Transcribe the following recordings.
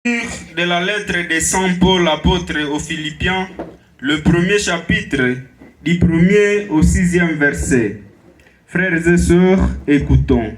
De la lettre de Saint Paul apôtre aux Philippiens, le premier chapitre, du 1er au 6e verset. Frères et sœurs, écoutons.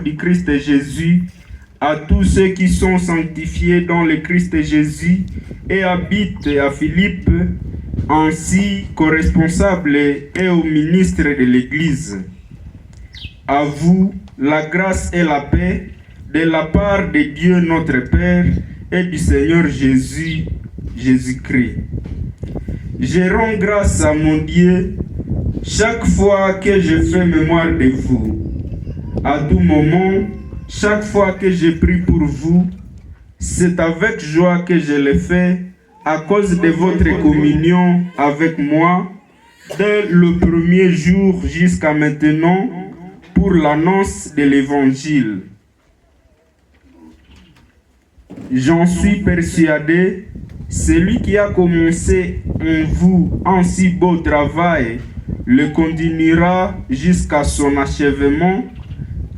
Du Christ Jésus, à tous ceux qui sont sanctifiés dans le Christ Jésus et habitent à Philippe, ainsi qu'aux responsables et aux ministres de l'Église. À vous, la grâce et la paix de la part de Dieu notre Père et du Seigneur Jésus-Christ. Je rends grâce à mon Dieu chaque fois que je fais mémoire de vous. À tout moment, chaque fois que je prie pour vous, c'est avec joie que je le fais à cause de votre communion avec moi dès le premier jour jusqu'à maintenant pour l'annonce de l'Évangile. J'en suis persuadé, celui qui a commencé en vous un si beau travail le continuera jusqu'à son achèvement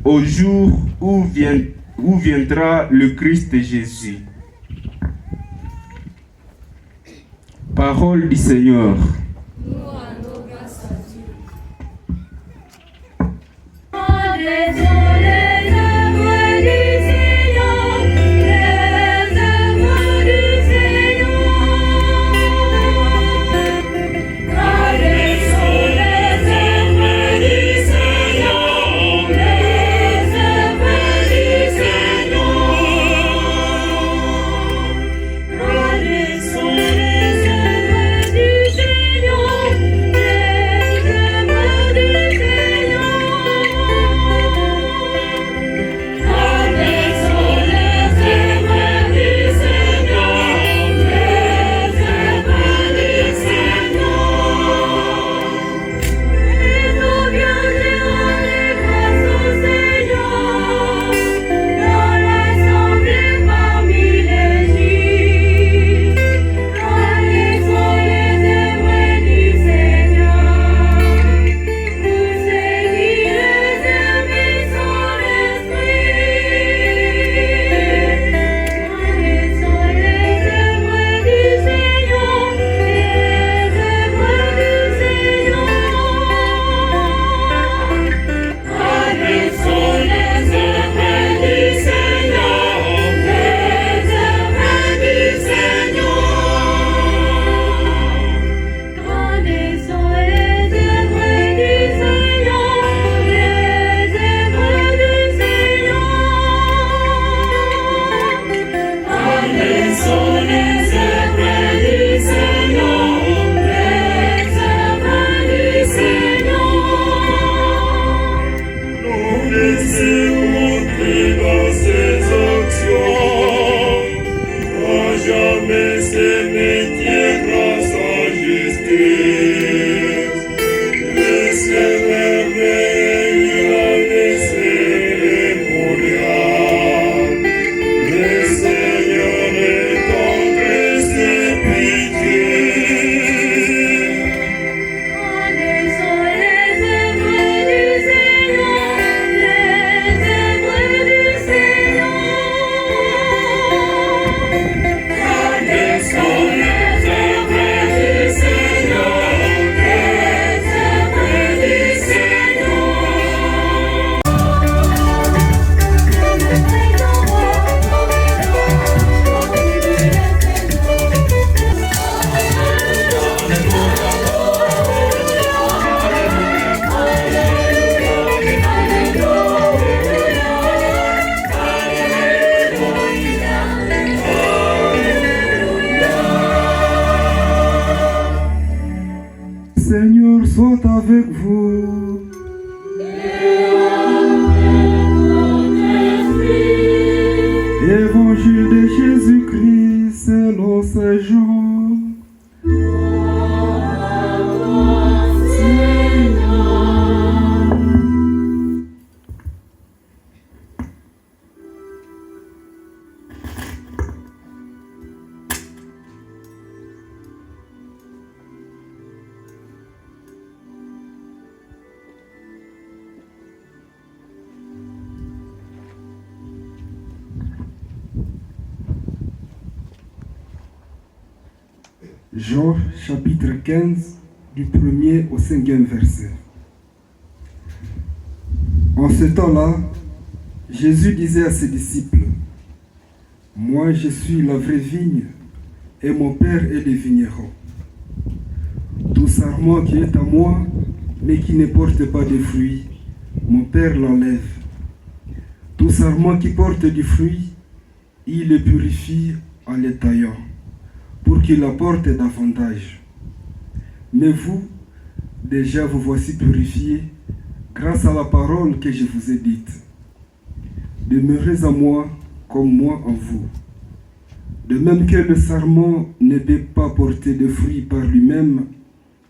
au jour où viendra le Christ Jésus. Parole du Seigneur. Seigneur soit avec vous. Évangile de Jésus-Christ selon ses jours. Jean chapitre 15 du 1er au 5e verset. En ce temps-là, Jésus disait à ses disciples, « Moi je suis la vraie vigne et mon Père est le vigneron. Tout sarment qui est à moi mais qui ne porte pas de fruits, mon Père l'enlève. Tout sarment qui porte du fruit, il le purifie en le taillant, pour qu'il apporte davantage. Mais vous, déjà vous voici purifiés grâce à la parole que je vous ai dite. Demeurez en moi comme moi en vous. De même que le sarment ne peut pas porter de fruits par lui-même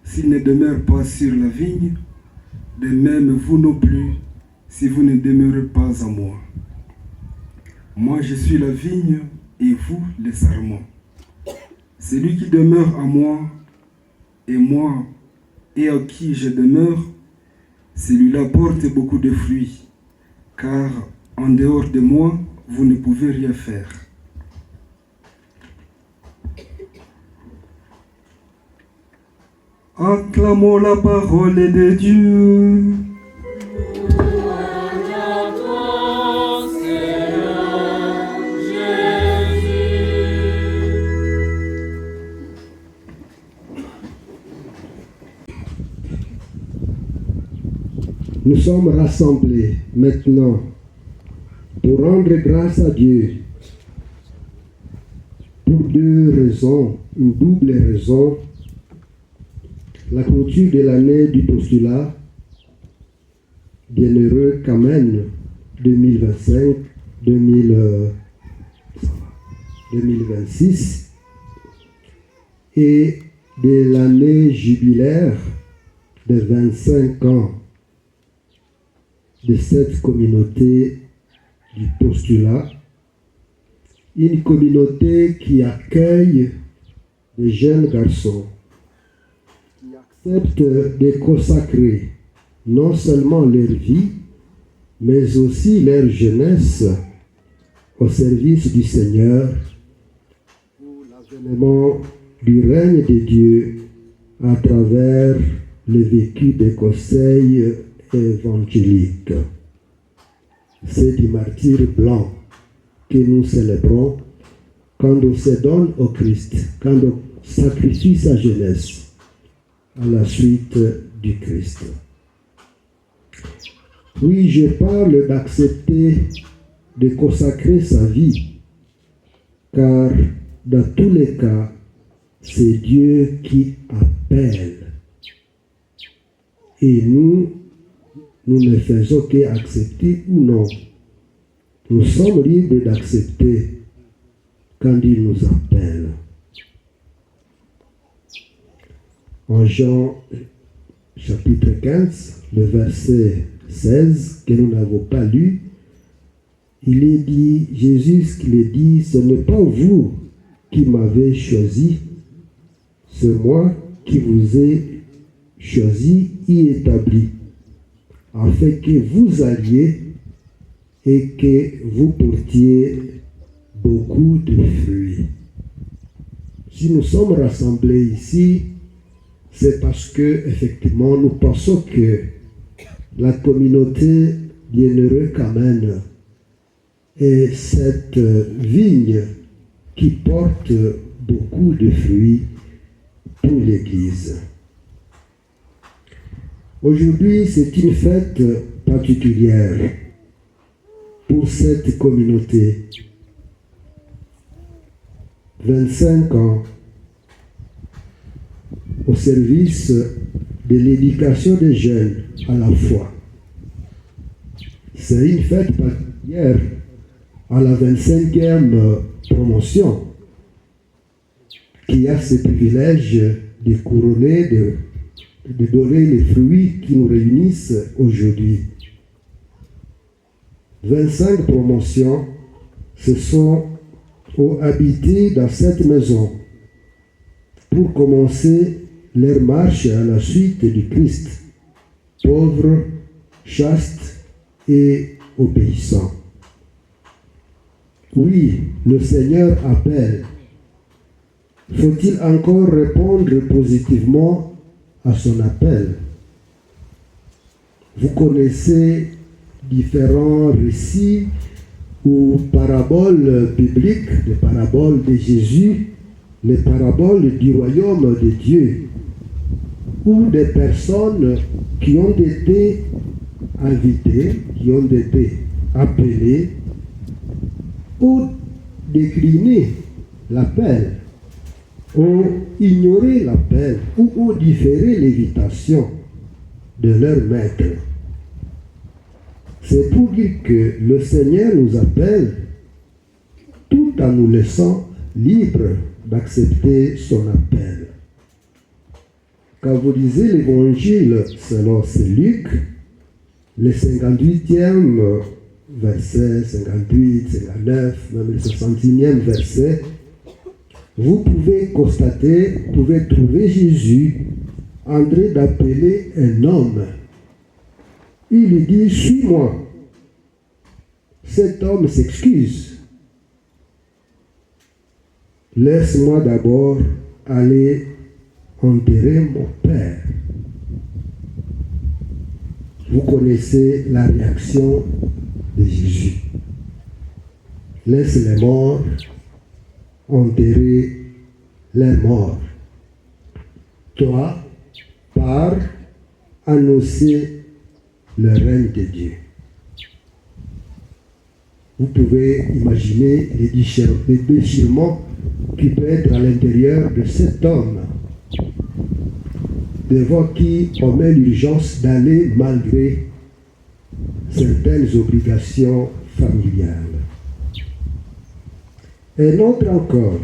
s'il ne demeure pas sur la vigne, de même vous non plus si vous ne demeurez pas en moi. Moi je suis la vigne et vous les sarments. Celui qui demeure en moi et en qui je demeure, celui-là porte beaucoup de fruits, car en dehors de moi, vous ne pouvez rien faire. Acclamons la parole de Dieu. Nous sommes rassemblés maintenant pour rendre grâce à Dieu pour deux raisons, une double raison. La clôture de l'année du postulat Bienheureux qu'amène 2025-2026 et de l'année jubilaire de 25 ans de cette communauté du postulat, une communauté qui accueille des jeunes garçons, qui acceptent de consacrer non seulement leur vie, mais aussi leur jeunesse au service du Seigneur pour l'avènement du règne de Dieu à travers le vécu des conseils évangéliques. C'est du martyre blanc que nous célébrons quand on se donne au Christ, quand on sacrifie sa jeunesse à la suite du Christ. Oui, je parle d'accepter de consacrer sa vie, car dans tous les cas, c'est Dieu qui appelle. Et nous ne faisons qu'accepter ou non. Nous sommes libres d'accepter quand il nous appelle. En Jean chapitre 15, le verset 16, que nous n'avons pas lu, il est dit, Jésus qui le dit, ce n'est pas vous qui m'avez choisi, c'est moi qui vous ai choisi et établi, afin que vous alliez et que vous portiez beaucoup de fruits. Si nous sommes rassemblés ici, c'est parce que, effectivement, nous pensons que la communauté bienheureuse qu'amène est cette vigne qui porte beaucoup de fruits pour l'Église. Aujourd'hui, c'est une fête particulière pour cette communauté. 25 ans au service de l'éducation des jeunes à la foi. C'est une fête particulière à la 25e promotion qui a ce privilège de couronner, de donner les fruits qui nous réunissent aujourd'hui. 25 promotions ont habité dans cette maison pour commencer leur marche à la suite du Christ, pauvre, chaste et obéissant. Oui, le Seigneur appelle. Faut-il encore répondre positivement à son appel? Vous connaissez différents récits ou paraboles bibliques, les paraboles de Jésus, les paraboles du royaume de Dieu, ou des personnes qui ont été invitées, qui ont été appelées, ou décliné l'appel, ou ignoré l'appel, ou différé l'invitation de leur maître. C'est pour dire que le Seigneur nous appelle tout en nous laissant libres d'accepter son appel. Quand vous lisez l'évangile selon Saint Luc, le 58e verset, 58, 59, même le 61e verset, vous pouvez constater, vous pouvez trouver Jésus en train d'appeler un homme. Il lui dit, suis-moi. Cet homme s'excuse. Laisse-moi d'abord aller enterrer mon père. Vous connaissez la réaction de Jésus. Laisse les morts enterrer les morts. Toi, pars annoncer le règne de Dieu. Vous pouvez imaginer les déchirements qui peuvent être à l'intérieur de cet homme, devant qui on met l'urgence d'aller malgré certaines obligations familiales. Un autre encore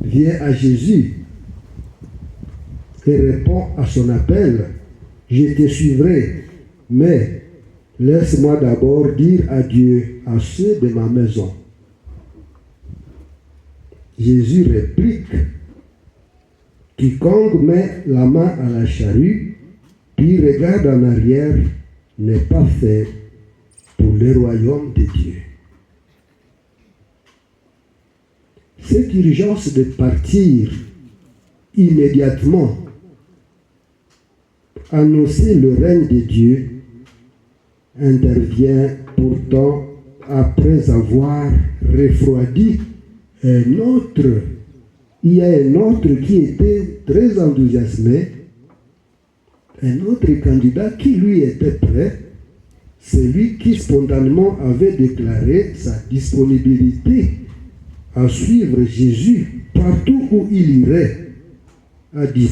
vient à Jésus et répond à son appel. Je te suivrai, mais laisse-moi d'abord dire adieu à ceux de ma maison. Jésus réplique, quiconque met la main à la charrue, puis regarde en arrière, n'est pas fait pour le royaume de Dieu. Cette urgence de partir immédiatement, annoncer le règne de Dieu, intervient pourtant après avoir refroidi un autre. Il y a un autre qui était très enthousiasmé, un autre candidat qui lui était prêt, celui qui spontanément avait déclaré sa disponibilité à suivre Jésus partout où il irait, a dit,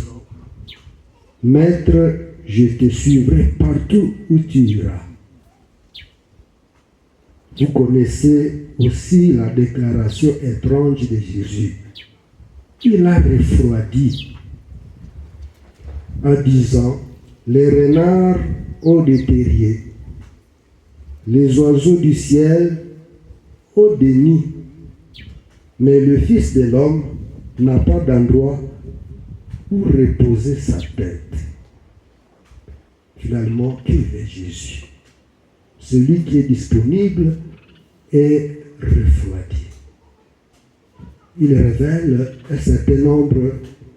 Maître, je te suivrai partout où tu iras. Vous connaissez aussi la déclaration étrange de Jésus. Il a refroidi en disant, les renards ont des terriers, les oiseaux du ciel ont des nids, mais le Fils de l'homme n'a pas d'endroit où reposer sa tête. Finalement, qui est Jésus? Celui qui est disponible est refroidi. Il révèle un certain nombre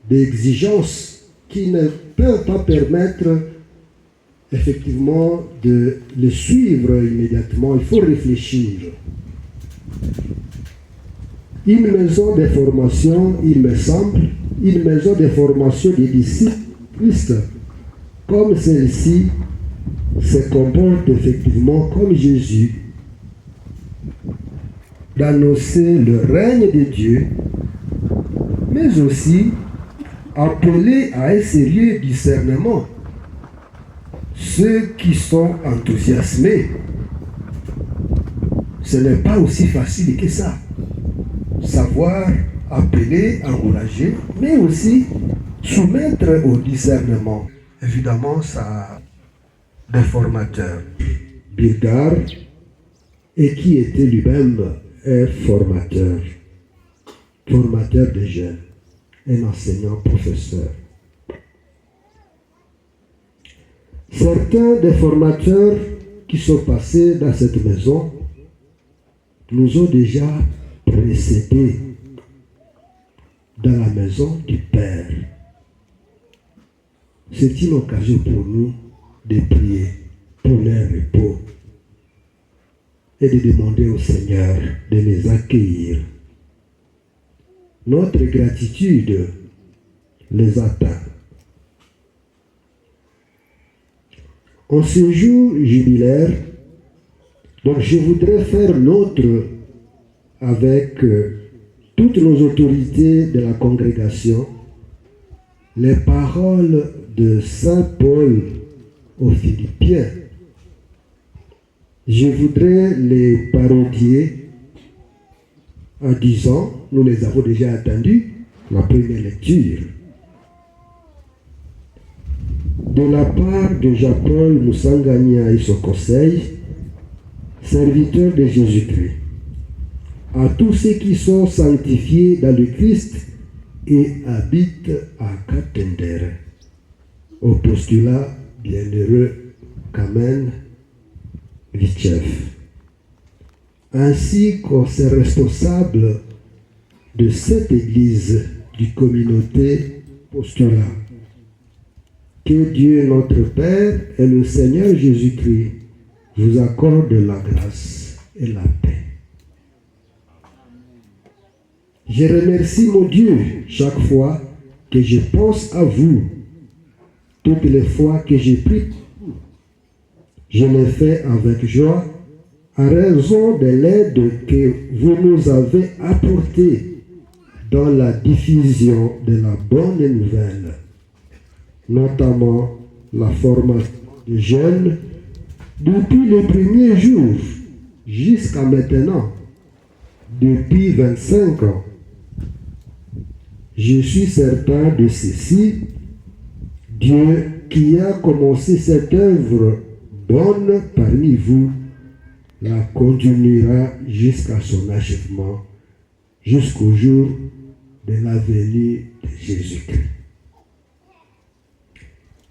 d'exigences qui ne peuvent pas permettre effectivement de le suivre immédiatement. Il faut réfléchir. Une maison de formation, il me semble, une maison de formation des disciples Christ, comme celle-ci, se comporte effectivement comme Jésus, d'annoncer le règne de Dieu, mais aussi appeler à un sérieux discernement ceux qui sont enthousiasmés. Ce n'est pas aussi facile que ça. Savoir appeler, encourager, mais aussi soumettre au discernement. Évidemment, ça a des formateurs. Birgard, et qui était lui-même un formateur de jeunes, un enseignant, professeur. Certains des formateurs qui sont passés dans cette maison nous ont déjà précédés dans la maison du Père. C'est une occasion pour nous de prier pour leur repos et de demander au Seigneur de les accueillir. Notre gratitude les atteint. En ce jour jubilaire, donc je voudrais faire l'autre avec toutes nos autorités de la congrégation, les paroles de Saint Paul aux Philippiens. Je voudrais les parodier en disant, nous les avons déjà entendues, la première lecture. De la part de Jean-Paul Moussangania et son conseil, serviteurs de Jésus-Christ, à tous ceux qui sont sanctifiés dans le Christ et habitent à Katender, au postulat bienheureux Kamen Vichev, ainsi qu'aux responsables de cette église du communauté postulat. Que Dieu notre Père et le Seigneur Jésus-Christ vous accordent la grâce et la paix. Je remercie mon Dieu chaque fois que je pense à vous, toutes les fois que j'ai prie. Je le fais avec joie à raison de l'aide que vous nous avez apportée dans la diffusion de la bonne nouvelle, notamment la formation des jeunes depuis les premiers jours jusqu'à maintenant, depuis 25 ans. Je suis certain de ceci, Dieu qui a commencé cette œuvre bonne parmi vous, la continuera jusqu'à son achèvement, jusqu'au jour de la venue de Jésus-Christ.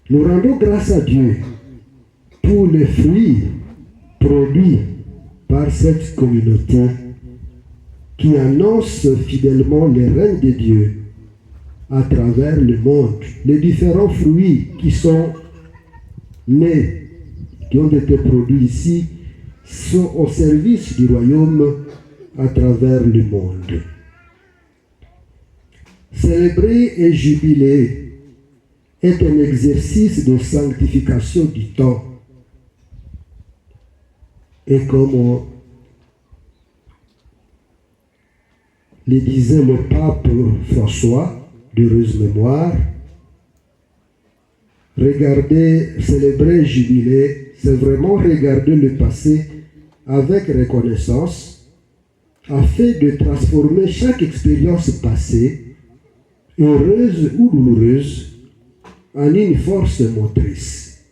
Nous rendons grâce à Dieu pour les fruits produits par cette communauté qui annonce fidèlement le règne de Dieu à travers le monde. Les différents fruits qui sont nés, qui ont été produits ici, sont au service du royaume à travers le monde. Célébrer et jubiler est un exercice de sanctification du temps. Et comme le disait le pape François, d'heureuse mémoire, regarder, célébrer, jubiler, c'est vraiment regarder le passé avec reconnaissance, afin de transformer chaque expérience passée, heureuse ou douloureuse, en une force motrice,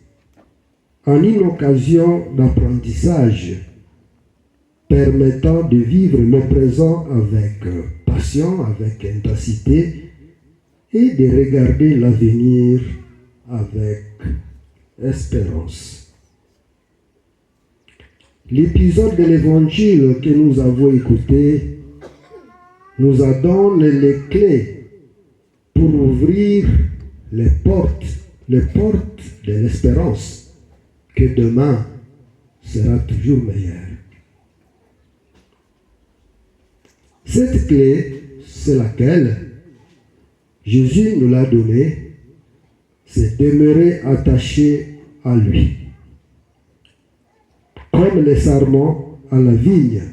en une occasion d'apprentissage permettant de vivre le présent avec passion, avec intensité, et de regarder l'avenir avec espérance. L'épisode de l'Évangile que nous avons écouté nous donne les clés pour ouvrir les portes de l'espérance, que demain sera toujours meilleur. Cette clé, c'est laquelle Jésus nous l'a donnée, c'est demeurer attaché à lui. Comme les sarments à la vigne,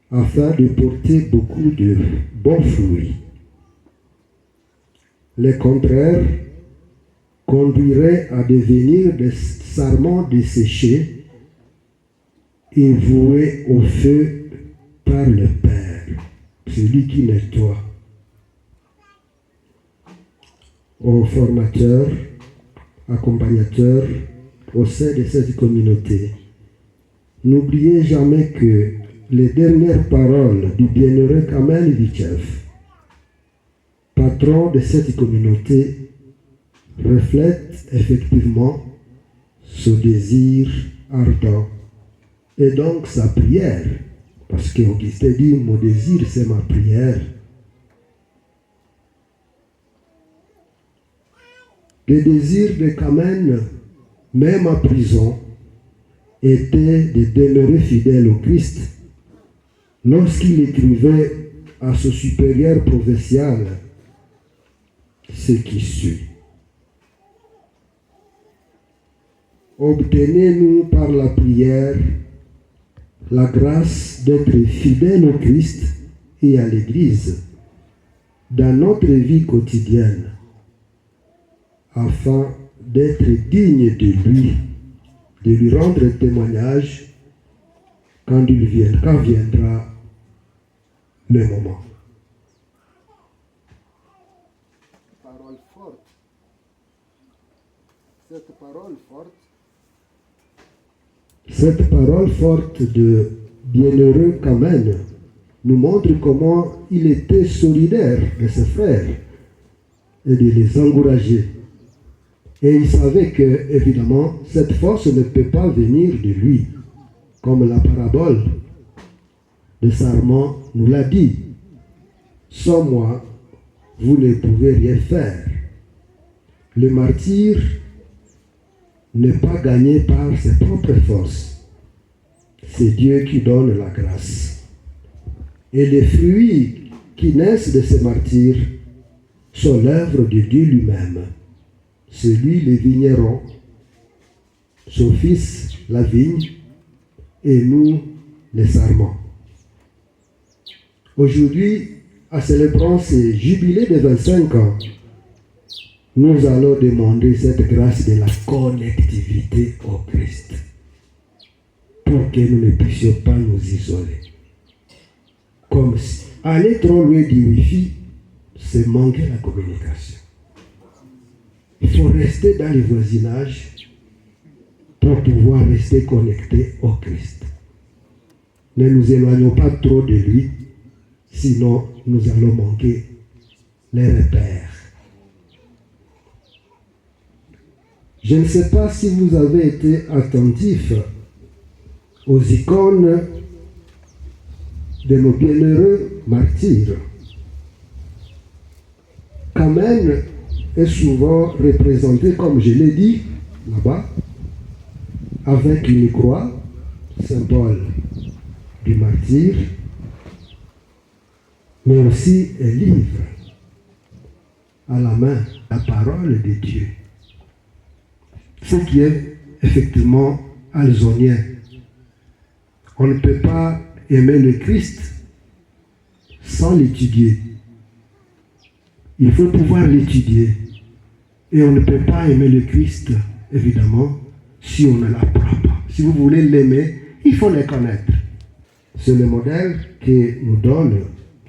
afin de porter beaucoup de bons fruits. Le contraire conduirait à devenir des sarments desséchés et voués au feu par le Père. celui qui nettoie. Aux formateurs, accompagnateurs au sein de cette communauté, n'oubliez jamais que les dernières paroles du bienheureux Kamel Vichev, patron de cette communauté, reflètent effectivement ce désir ardent et donc sa prière, parce qu'Augustin dit « mon désir c'est ma prière ». Le désir de Kamel, même en prison, était de demeurer fidèle au Christ. Lorsqu'il écrivait à ce supérieur provincial ce qui suit. Obtenez-nous par la prière la grâce d'être fidèle au Christ et à l'Église dans notre vie quotidienne, afin d'être digne de lui rendre témoignage quand viendra le moment. Parole forte. Cette parole forte de bienheureux Kamel nous montre comment il était solidaire de ses frères et de les encourager. Et il savait que, évidemment, cette force ne peut pas venir de lui, comme la parabole de Sarment nous l'a dit. Sans moi, vous ne pouvez rien faire. Le martyr n'est pas gagné par ses propres forces. C'est Dieu qui donne la grâce. Et les fruits qui naissent de ces martyrs sont l'œuvre de Dieu lui-même. C'est lui le vigneron, son fils la vigne, et nous les sarments. Aujourd'hui, en célébrant ce jubilé de 25 ans, nous allons demander cette grâce de la connectivité au Christ, pour que nous ne puissions pas nous isoler. Comme si aller trop loin du Wi-Fi, c'est manquer la communication. Il faut rester dans le voisinage pour pouvoir rester connecté au Christ. Ne nous éloignons pas trop de lui, sinon nous allons manquer les repères. Je ne sais pas si vous avez été attentifs aux icônes de nos bienheureux martyrs. Kamel est souvent représenté, comme je l'ai dit là-bas, avec une croix, symbole du martyr, mais aussi un livre à la main, la parole de Dieu. Ce qui est effectivement alzonien. On ne peut pas aimer le Christ sans l'étudier. Il faut pouvoir l'étudier. Et on ne peut pas aimer le Christ, évidemment, si on ne l'apprend pas. Si vous voulez l'aimer, il faut le connaître. C'est le modèle que nous donne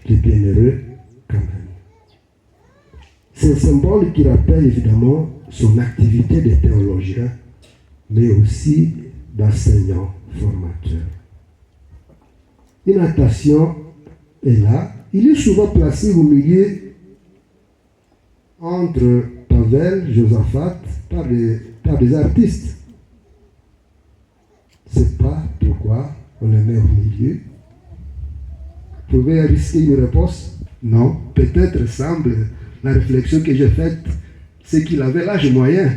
le bienheureux Kamel. C'est un symbole qui rappelle évidemment son activité de théologien, mais aussi d'enseignant formateur. Une attention est là. Il est souvent placé au milieu entre Pavel, Josaphat, par des artistes. Je ne sais pas pourquoi on le met au milieu. Vous pouvez risquer une réponse? Non. Peut-être semble la réflexion que j'ai faite, c'est qu'il avait l'âge moyen.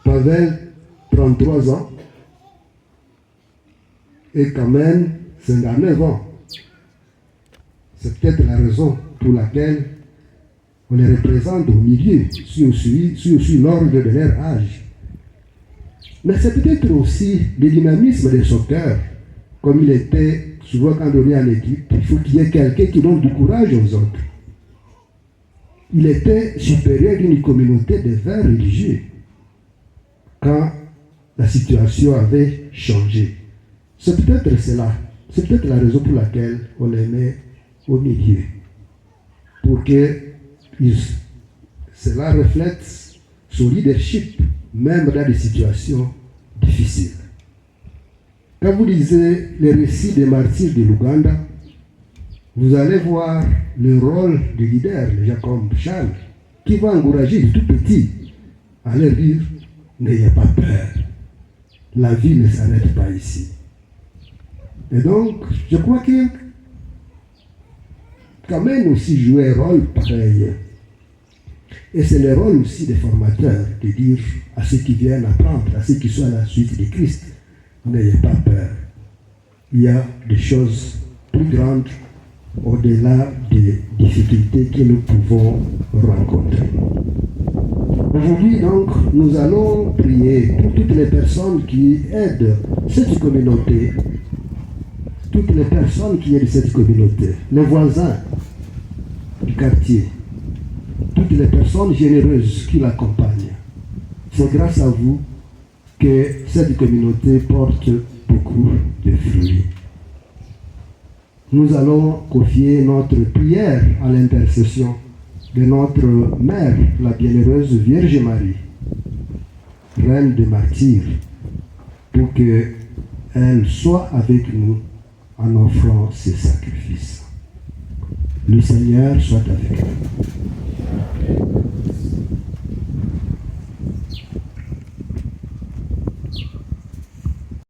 Pavel, 33 ans, et Kamel, 59 ans. C'est peut-être la raison pour laquelle on les représente au milieu, si on suit l'ordre de leur âge. Mais c'est peut-être aussi le dynamisme de son cœur. Comme il était souvent quand on est en équipe, il faut qu'il y ait quelqu'un qui donne du courage aux autres. Il était supérieur d'une communauté de frères religieux quand la situation avait changé. C'est peut-être cela. C'est peut-être la raison pour laquelle on les met au milieu. Pour que cela reflète son leadership, même dans des situations difficiles. Quand vous lisez les récits des martyrs de l'Ouganda, vous allez voir le rôle du leader, les gens comme Charles, qui va encourager les tout petits à leur dire « N'ayez pas peur, la vie ne s'arrête pas ici ». Et donc, je crois que quand même aussi jouer un rôle pareil. Et c'est le rôle aussi des formateurs de dire à ceux qui viennent apprendre, à ceux qui sont à la suite de Christ, n'ayez pas peur. Il y a des choses plus grandes au-delà des difficultés que nous pouvons rencontrer. Aujourd'hui, donc, nous allons prier pour toutes les personnes qui aident cette communauté, toutes les personnes qui aident cette communauté, les voisins du quartier, toutes les personnes généreuses qui l'accompagnent. C'est grâce à vous que cette communauté porte beaucoup de fruits. Nous allons confier notre prière à l'intercession de notre Mère, la bienheureuse Vierge Marie, Reine des martyrs, pour qu'elle soit avec nous en offrant ses sacrifices. Le Seigneur soit avec nous.